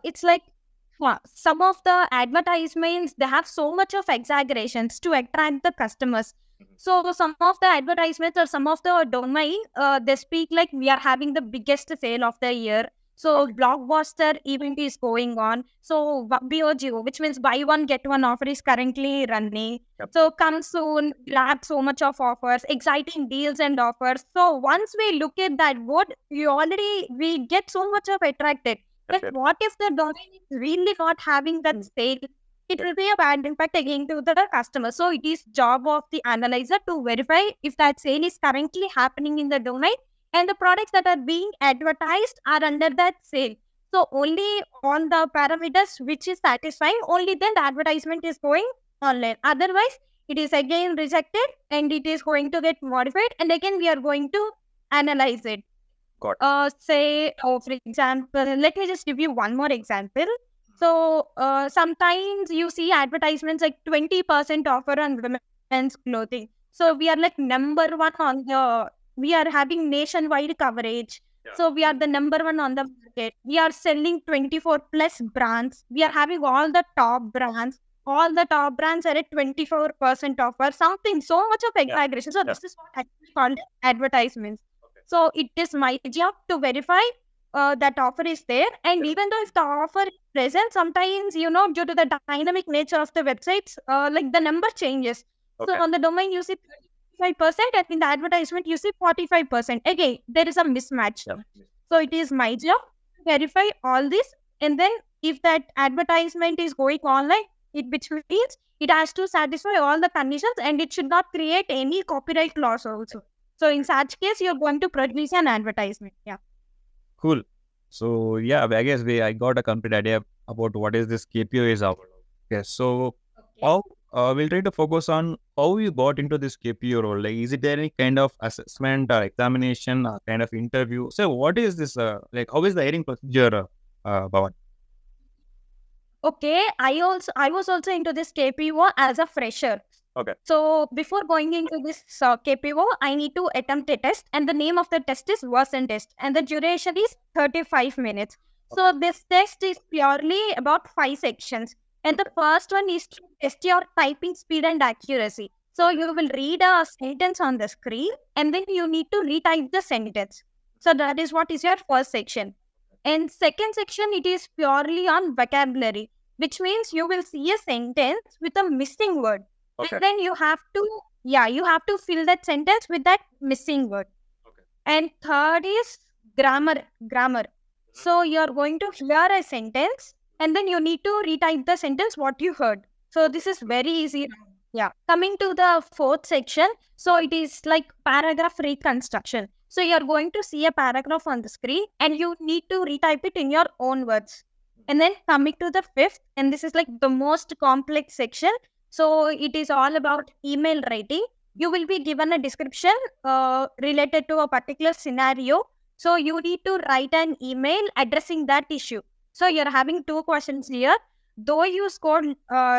It's like some of the advertisements, they have so much of exaggerations to attract the customers. So some of the advertisements or some of the domain, they speak like we are having the biggest sale of the year. So blockbuster event is going on. So BOGO, which means buy one get one offer, is currently running. So come soon, grab so much of offers, exciting deals and offers. So once we look at that, we get so much of attracted. But what if the domain is really not having that sale? It will be a bad impact again to the customer. So it is job of the analyzer to verify if that sale is currently happening in the domain and the products that are being advertised are under that sale. So only on the parameters which is satisfying, only then the advertisement is going online. Otherwise, it is again rejected and it is going to get modified, and again we are going to analyze it. For example, let me just give you one more example. So, sometimes you see advertisements like 20% offer on women's clothing. So, we are like number one we are having nationwide coverage. So, we are the number one on the market. We are selling 24 plus brands. We are having all the top brands. All the top brands are at 24% offer. Something, so much of exaggeration. So, this is what actually called advertisements. So it is my job to verify that offer is there. And even though if the offer is present, sometimes, due to the dynamic nature of the websites, like the number changes. So on the domain, you see 35%, and in the advertisement, you see 45%. Again, there is a mismatch. So it is my job to verify all this. And then if that advertisement is going online, which means it has to satisfy all the conditions and it should not create any copyright loss also. So in such case, you're going to produce an advertisement. Yeah. Cool. So I guess I got a complete idea about what is this KPO is about. Okay. So how we'll try to focus on how you got into this KPO role. Like, is it any kind of assessment or examination or kind of interview? So what is this? How is the hiring procedure, Bhavan? Okay, I was also into this KPO as a fresher. Okay. So before going into this KPO, I need to attempt a test, and the name of the test is Watson test, and the duration is 35 minutes. So this test is purely about 5 sections, and the first one is to test your typing speed and accuracy. So you will read a sentence on the screen, and then you need to retype the sentence. So that is what is your first section. And second section, it is purely on vocabulary, which means you will see a sentence with a missing word. And then you have to fill that sentence with that missing word. And third is grammar. So you're going to hear a sentence and then you need to retype the sentence what you heard. So this is very easy. Yeah. Coming to the fourth section, so it is like paragraph reconstruction. So you're going to see a paragraph on the screen and you need to retype it in your own words. And then coming to the fifth, and this is like the most complex section. So it is all about email writing. You will be given a description related to a particular scenario. So you need to write an email addressing that issue. So you're having 2 questions here. Though you scored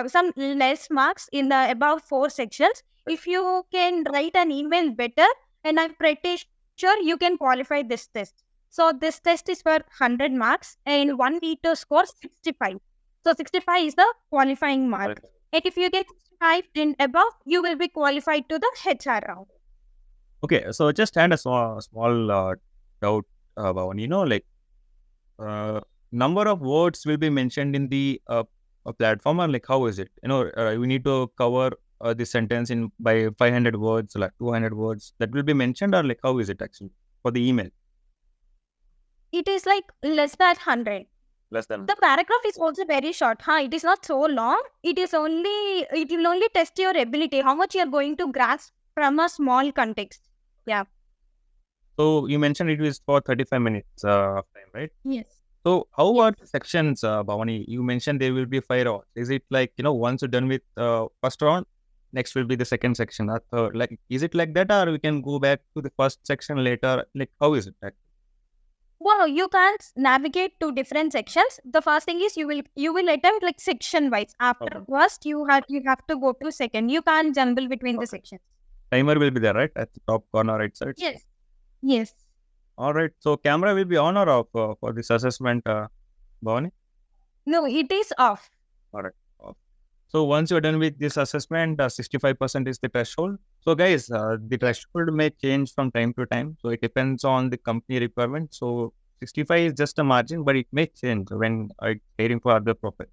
some less marks in the above 4 sections, if you can write an email better, and I'm pretty sure you can qualify this test. So this test is for 100 marks and one need to score 65. So 65 is the qualifying mark. And if you get 65 and above, you will be qualified to the HR round. Okay, so just had a small doubt, Bhavan. Number of words will be mentioned in the platform, or like how is it? We need to cover the sentence in by 500 words, like 200 words. That will be mentioned, or like how is it actually for the email? It is like less than 100. Less than. The paragraph is also very short. It is not so long. It will only test your ability, how much you are going to grasp from a small context. Yeah. So you mentioned it was for 35 minutes of time, right? Yes. So how are the sections, Bhavani? You mentioned there will be 5 rounds. Is it like, once you're done with first round, next will be the second section or third? Like, is it like that, or we can go back to the first section later? Like, how is it? Well, you can't navigate to different sections. The first thing is you will attempt like section wise. After first, you have to go to second. You can't jumble between the sections. Timer will be there, right, at the top corner right side? Yes. All right. So camera will be on or off for this assessment, Bhavani? No, it is off. Correct. So once you're done with this assessment, 65% is the threshold. So guys, the threshold may change from time to time. So it depends on the company requirement. So 65 is just a margin, but it may change when hiring for other profile.